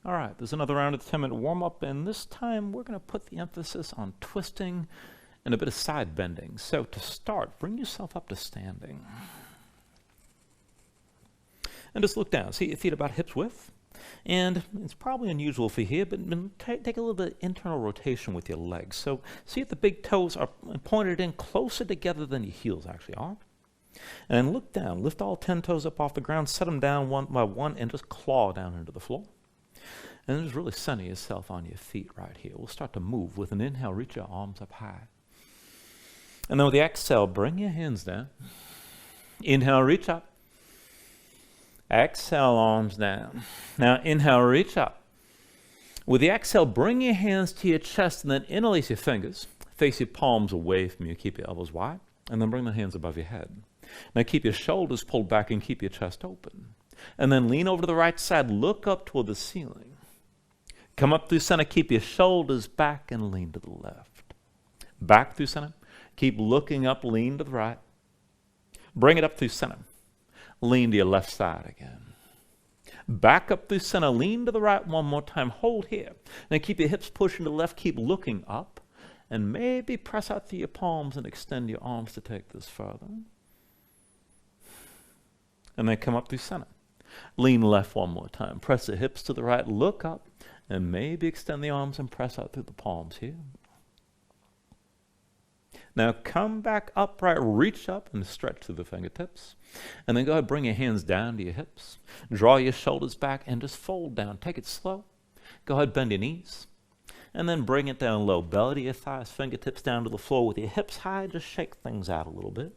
All right, there's another round of the 10-minute warm-up, and this time we're going to put the emphasis on twisting and a bit of side bending. So to start, bring yourself up to standing. And just look down. See your feet about hips width. And it's probably unusual for you here, but take a little bit of internal rotation with your legs. So see if the big toes are pointed in closer together than your heels actually are. And look down. Lift all 10 toes up off the ground, set them down one by one, and just claw down into the floor. And then just really center yourself on your feet right here. We'll start to move. With an inhale, reach your arms up high. And then with the exhale, bring your hands down. Inhale, reach up. Exhale, arms down. Now inhale, reach up. With the exhale, bring your hands to your chest and then interlace your fingers. Face your palms away from you. Keep your elbows wide. And then bring the hands above your head. Now keep your shoulders pulled back and keep your chest open. And then lean over to the right side. Look up toward the ceiling. Come up through center. Keep your shoulders back and lean to the left. Back through center. Keep looking up. Lean to the right. Bring it up through center. Lean to your left side again. Back up through center. Lean to the right one more time. Hold here. Then keep your hips pushing to the left. Keep looking up. And maybe press out through your palms and extend your arms to take this further. And then come up through center. Lean left one more time. Press the hips to the right. Look up. And maybe extend the arms and press out through the palms here. Now come back upright, reach up and stretch through the fingertips. And then go ahead, bring your hands down to your hips. Draw your shoulders back and just fold down. Take it slow. Go ahead, bend your knees. And then bring it down low. Belly to your thighs, fingertips down to the floor. With your hips high, just shake things out a little bit.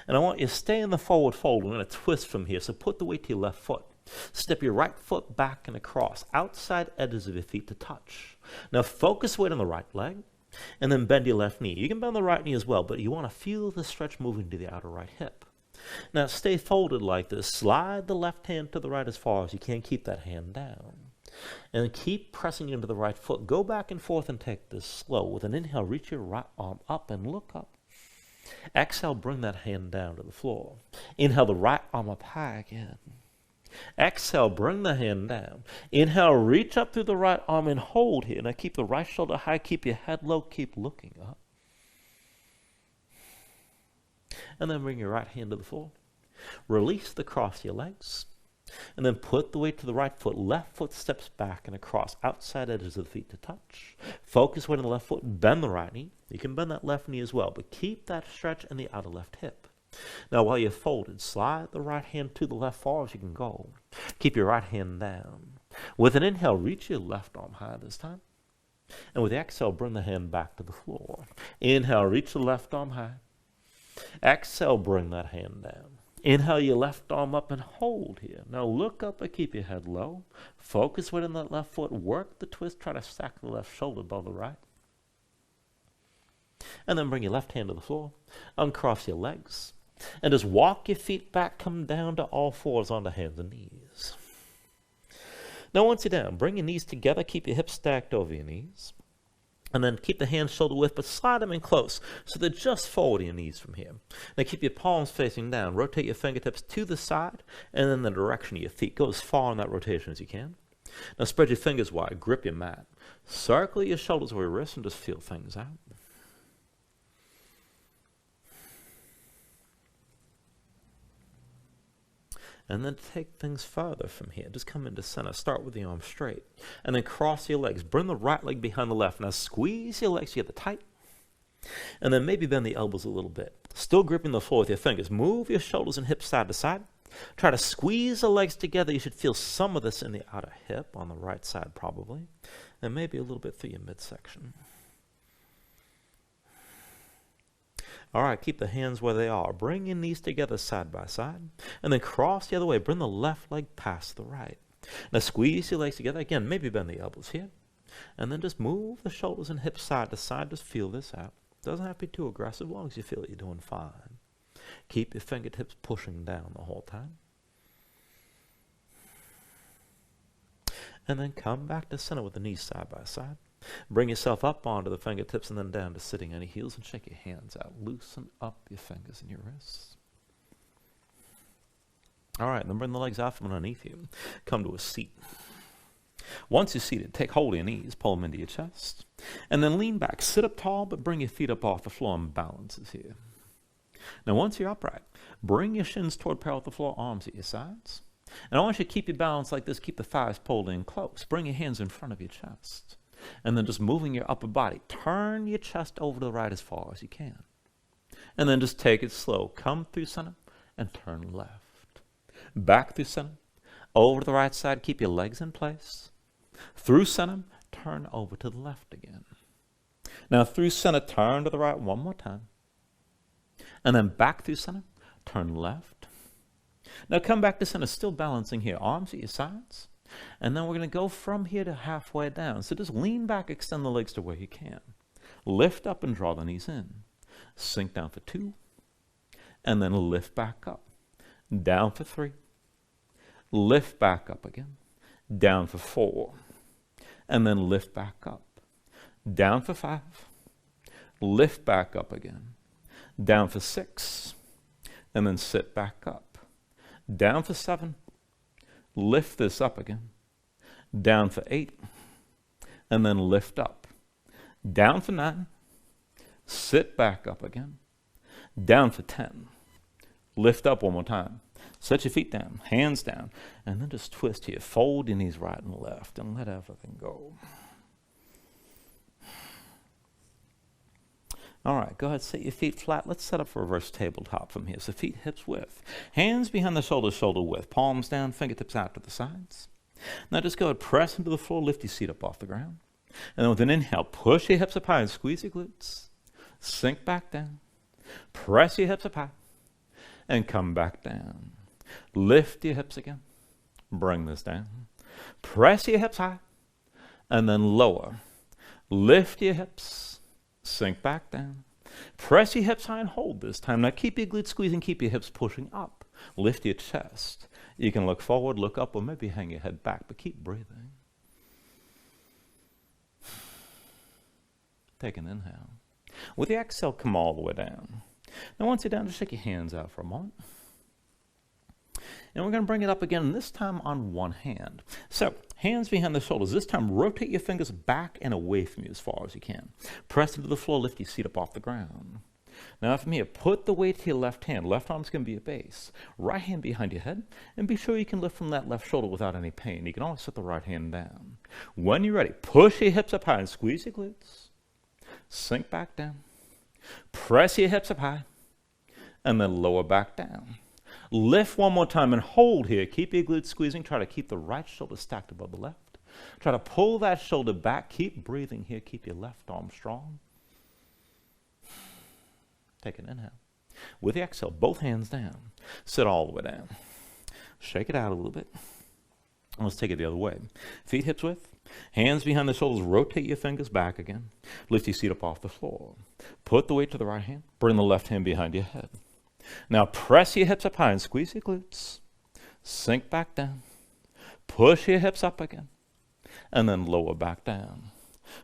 And I want you to stay in the forward fold. We're going to twist from here. So put the weight to your left foot. Step your right foot back and across. Outside edges of your feet to touch. Now focus weight on the right leg. And then bend your left knee. You can bend the right knee as well, but you want to feel the stretch moving to the outer right hip. Now stay folded like this. Slide the left hand to the right as far as you can. Keep that hand down. And keep pressing into the right foot. Go back and forth and take this slow. With an inhale, reach your right arm up and look up. Exhale, bring that hand down to the floor. Inhale, the right arm up high again. Exhale, bring the hand down. Inhale, reach up through the right arm and hold here. Now keep the right shoulder high, keep your head low, keep looking up. And then bring your right hand to the floor. Release the cross your legs. And then put the weight to the right foot. Left foot steps back and across. Outside edges of the feet to touch. Focus weight on the left foot. Bend the right knee. You can bend that left knee as well, but keep that stretch in the outer left hip. Now while you're folded, slide the right hand to the left far as you can go. Keep your right hand down. With an inhale, reach your left arm high this time. And with the exhale, bring the hand back to the floor. Inhale, reach the left arm high. Exhale, bring that hand down. Inhale your left arm up and hold here. Now look up and keep your head low. Focus weight on that left foot. Work the twist. Try to stack the left shoulder above the right. And then bring your left hand to the floor. Uncross your legs. And just walk your feet back. Come down to all fours onto hands and knees. Now once you're down, bring your knees together. Keep your hips stacked over your knees. And then keep the hands shoulder width, but slide them in close so they're just forward your knees from here. Now keep your palms facing down. Rotate your fingertips to the side and then the direction of your feet. Go as far in that rotation as you can. Now spread your fingers wide. Grip your mat. Circle your shoulders over your wrists and just feel things out. And then take things further from here. Just come into center. Start with the arms straight. And then cross your legs. Bring the right leg behind the left. Now squeeze your legs together tight. And then maybe bend the elbows a little bit. Still gripping the floor with your fingers. Move your shoulders and hips side to side. Try to squeeze the legs together. You should feel some of this in the outer hip on the right side probably. And maybe a little bit through your midsection. All right, keep the hands where they are. Bring your knees together side by side. And then cross the other way. Bring the left leg past the right. Now squeeze your legs together. Again, maybe bend the elbows here. And then just move the shoulders and hips side to side. Just feel this out. Doesn't have to be too aggressive as long as you feel that you're doing fine. Keep your fingertips pushing down the whole time. And then come back to center with the knees side by side. Bring yourself up onto the fingertips and then down to sitting on your heels and shake your hands out. Loosen up your fingers and your wrists. All right, then bring the legs out from underneath you. Come to a seat. Once you're seated, take hold of your knees, pull them into your chest, and then lean back. Sit up tall, but bring your feet up off the floor and balances here. Now, once you're upright, bring your shins toward parallel with the floor, arms at your sides. And I want you to keep your balance like this. Keep the thighs pulled in close. Bring your hands in front of your chest. And then just moving your upper body. Turn your chest over to the right as far as you can. And then just take it slow. Come through center and turn left. Back through center. Over to the right side. Keep your legs in place. Through center. Turn over to the left again. Now through center. Turn to the right one more time. And then back through center. Turn left. Now come back to center. Still balancing here. Arms at your sides. And then we're going to go from here to halfway down. So just lean back, extend the legs to where you can. Lift up and draw the knees in. Sink down for 2. And then lift back up. Down for 3. Lift back up again. Down for 4. And then lift back up. Down for 5. Lift back up again. Down for 6. And then sit back up. Down for 7. Lift this up again. Down for 8. And then lift up. Down for 9. Sit back up again. Down for 10. Lift up one more time. Set your feet down, hands down, and then just twist here. Fold your knees right and left and let everything go. All right, go ahead, set your feet flat. Let's set up for reverse tabletop from here. So feet hips width. Hands behind the shoulders, shoulder width. Palms down, fingertips out to the sides. Now just go ahead, press into the floor, lift your seat up off the ground. And then with an inhale, push your hips up high and squeeze your glutes. Sink back down. Press your hips up high. And come back down. Lift your hips again. Bring this down. Press your hips high. And then lower. Lift your hips. Sink back down. Press your hips high and hold this time. Now keep your glutes squeezing. Keep your hips pushing up. Lift your chest. You can look forward, look up, or maybe hang your head back, but keep breathing. Take an inhale. With the exhale, come all the way down. Now once you're down, just shake your hands out for a moment. And we're going to bring it up again, this time on one hand. So, hands behind the shoulders. This time, rotate your fingers back and away from you as far as you can. Press into the floor, lift your seat up off the ground. Now from here, put the weight to your left hand. Left arm's going to be your base. Right hand behind your head. And be sure you can lift from that left shoulder without any pain. You can always set the right hand down. When you're ready, push your hips up high and squeeze your glutes. Sink back down. Press your hips up high. And then lower back down. Lift one more time and hold here. Keep your glutes squeezing. Try to keep the right shoulder stacked above the left. Try to pull that shoulder back. Keep breathing here. Keep your left arm strong. Take an inhale. With the exhale, both hands down. Sit all the way down. Shake it out a little bit. And let's take it the other way. Feet hips width. Hands behind the shoulders. Rotate your fingers back again. Lift your seat up off the floor. Put the weight to the right hand. Bring the left hand behind your head. Now press your hips up high and squeeze your glutes. Sink back down. Push your hips up again. And then lower back down.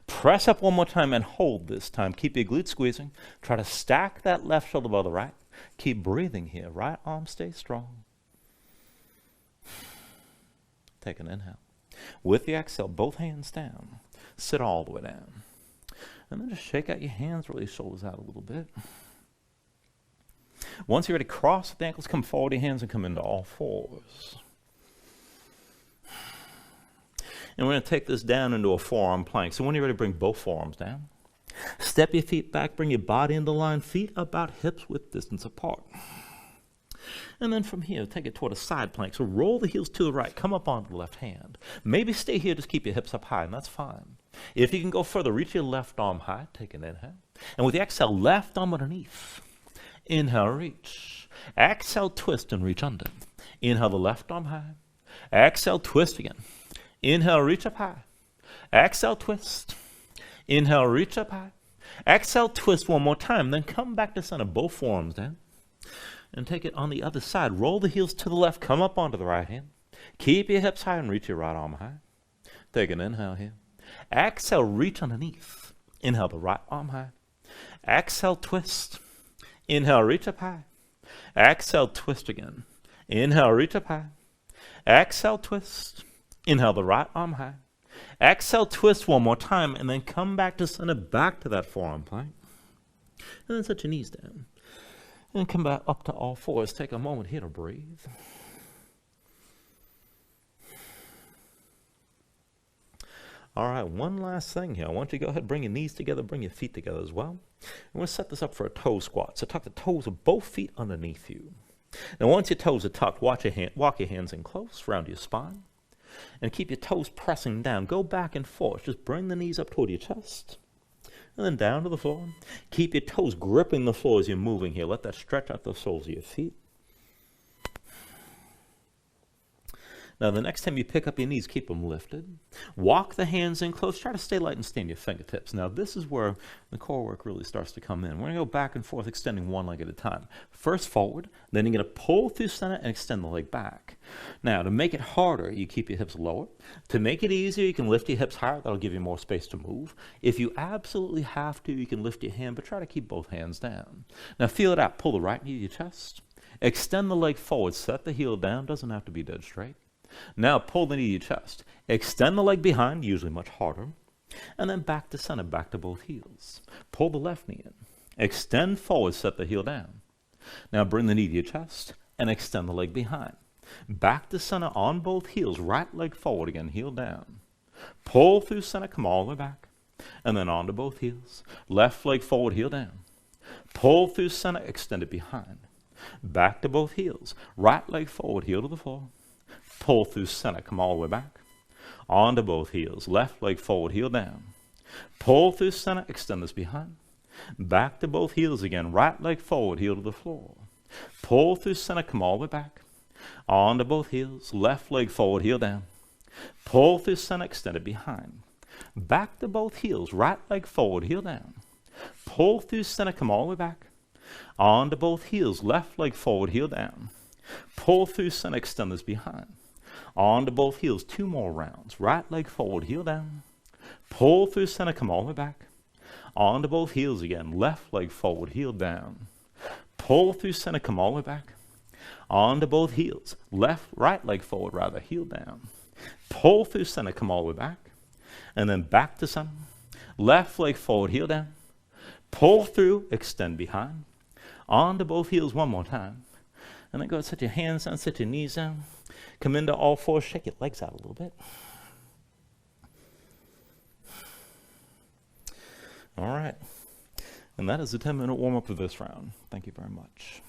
Press up one more time and hold this time. Keep your glutes squeezing. Try to stack that left shoulder above the right. Keep breathing here. Right arm stays strong. Take an inhale. With the exhale, both hands down. Sit all the way down. And then just shake out your hands, roll your shoulders out a little bit. Once you're ready, cross the ankles, come forward your hands and come into all fours. And we're going to take this down into a forearm plank. So when you're ready, bring both forearms down. Step your feet back, bring your body into line, feet about hips width distance apart. And then from here, take it toward a side plank. So roll the heels to the right, come up onto the left hand. Maybe stay here, just keep your hips up high, and that's fine. If you can go further, reach your left arm high, take an inhale. And with the exhale, left arm underneath. Inhale, reach. Exhale, twist and reach under. Inhale, the left arm high. Exhale, twist again. Inhale, reach up high. Exhale, twist. Inhale, reach up high. Exhale, twist one more time. Then come back to center, both forearms down. And take it on the other side. Roll the heels to the left. Come up onto the right hand. Keep your hips high and reach your right arm high. Take an inhale here. Exhale, reach underneath. Inhale, the right arm high. Exhale, twist. Inhale, reach up high. Exhale, twist again. Inhale, reach up high. Exhale, twist. Inhale the right arm high. Exhale, twist one more time, and then come back to center, back to that forearm plank. And then set your knees down. And come back up to all fours. Take a moment here to breathe. All right, one last thing here. I want you to go ahead and bring your knees together, bring your feet together as well. And we'll set this up for a toe squat. So tuck the toes of both feet underneath you. Now once your toes are tucked, walk your hands in close, round your spine. And keep your toes pressing down. Go back and forth. Just bring the knees up toward your chest. And then down to the floor. Keep your toes gripping the floor as you're moving here. Let that stretch out the soles of your feet. Now, the next time you pick up your knees, keep them lifted. Walk the hands in close. Try to stay light and stay in your fingertips. Now, this is where the core work really starts to come in. We're going to go back and forth, extending one leg at a time. First forward, then you're going to pull through center and extend the leg back. Now, to make it harder, you keep your hips lower. To make it easier, you can lift your hips higher. That'll give you more space to move. If you absolutely have to, you can lift your hand, but try to keep both hands down. Now, feel it out. Pull the right knee to your chest. Extend the leg forward. Set the heel down. Doesn't have to be dead straight. Now pull the knee to your chest. Extend the leg behind, usually much harder. And then back to center, back to both heels. Pull the left knee in. Extend forward, set the heel down. Now bring the knee to your chest and extend the leg behind. Back to center on both heels. Right leg forward again, heel down. Pull through center, come all the way back. And then onto both heels. Left leg forward, heel down. Pull through center, extend it behind. Back to both heels. Right leg forward, heel to the floor. Pull through center, come all the way back. Onto both heels. Left leg forward, heel down. Pull through center, extend this behind. Back to both heels again. Right leg forward, heel to the floor. Pull through center, come all the way back. Onto both heels. Left leg forward, heel down. Pull through center, extend it behind. Back to both heels. Right leg forward, heel down. Pull through center, come all the way back. Onto both heels. Left leg forward, heel down. Pull through center, extend this behind. Onto both heels, 2 more rounds. Right leg forward, heel down. Pull through center, come all the way back. Onto both heels again. Left leg forward, heel down. Pull through center, come all the way back. Onto both heels. Right leg forward, rather, heel down. Pull through center, come all the way back. And then back to center. Left leg forward, heel down. Pull through, extend behind. Onto both heels one more time. And then go ahead, set your hands down, set your knees down. Come into all fours, shake your legs out a little bit. All right. And that is the 10-minute warm-up of this round. Thank you very much.